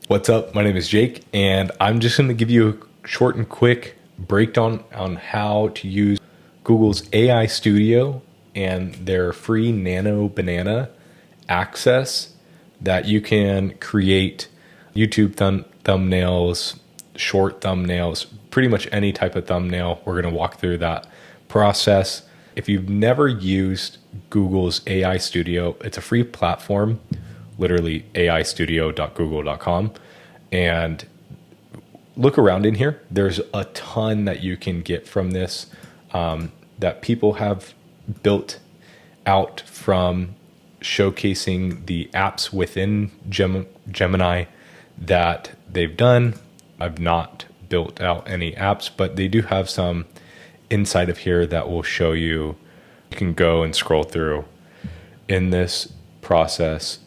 What's up? My name is Jake, and I'm just going to give you a short and quick breakdown on how to use Google's AI Studio and their free Nano Banana access that you can create YouTube thumbnails, short thumbnails, pretty much any type of thumbnail. We're going to walk through that process. If you've never used Google's AI Studio, it's a free platform, literally aistudio.google.com. And look around in here. There's a ton that you can get from this that people have built out from showcasing the apps within Gemini that they've done. I've not built out any apps, but they do have some inside of here that will show you. You can go and scroll through in this process,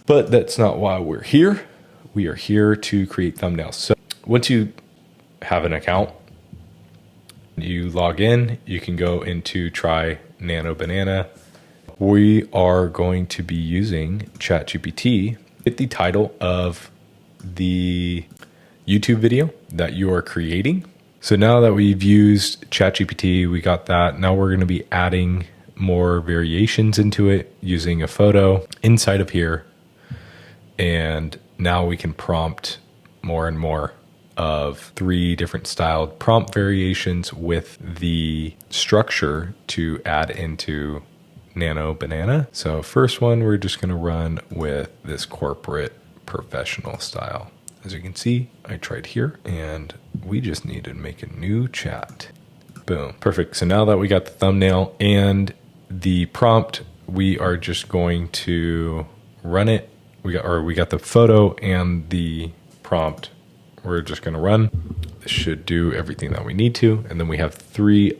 but that's not why we're here. We are here to create thumbnails. So once you have an account, you log in, you can go into try Nano Banana. We are going to be using ChatGPT. Hit the title of the YouTube video that you are creating. So now that we've used ChatGPT, we got that. Now we're going to be adding more variations into it using a photo inside of here. And now we can prompt more and more of 3 different styled prompt variations with the structure to add into Nano Banana. So first one, we're just going to run with this corporate professional style. As you can see, I tried here and we just need to make a new chat. Boom. Perfect. So now that we got the thumbnail and the prompt, we are just going to run it. We got the photo and the prompt. We're just going to run. This should do everything that we need to. And then we have 2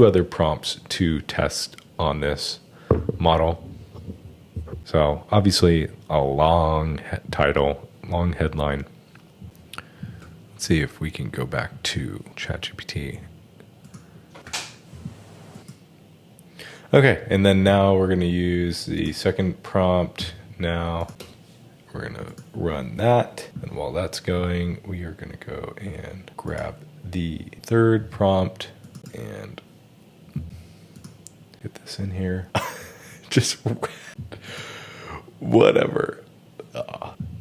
other prompts to test on this model. So obviously a long title, long headline. Let's see if we can go back to ChatGPT. Okay, and then now we're going to use the second prompt. Now we're going to run that. And while that's going, we are going to go and grab the third prompt and get this in here. Just whatever.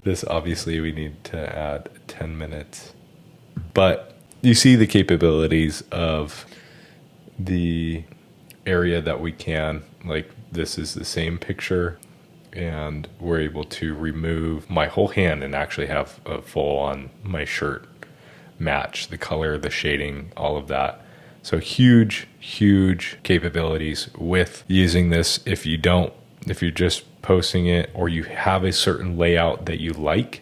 This obviously we need to add 10 minutes. But you see the capabilities of the area that we can, like this is the same picture. And we're able to remove my whole hand and actually have a full on my shirt match the color, the shading, all of that. So huge capabilities with using this. If you're just posting it or you have a certain layout that you like,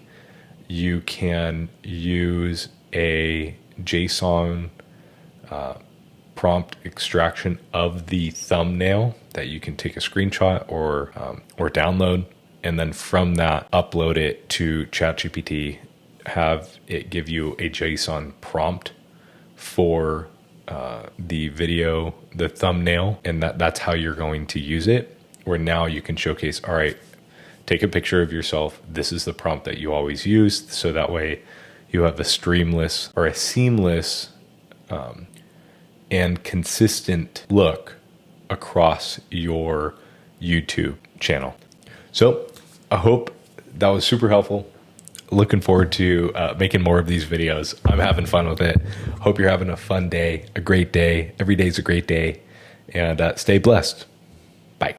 you can use a JSON prompt extraction of the thumbnail that you can take a screenshot or download, and then from that upload it to ChatGPT, have it give you a JSON prompt for the video, the thumbnail, and that's how you're going to use it. Where now you can showcase, all right, take a picture of yourself. This is the prompt that you always use, so that way you have a seamless and consistent look across your YouTube channel. So I hope that was super helpful. Looking forward to making more of these videos. I'm having fun with it. Hope you're having a fun day, a great day. Every day is a great day. And stay blessed.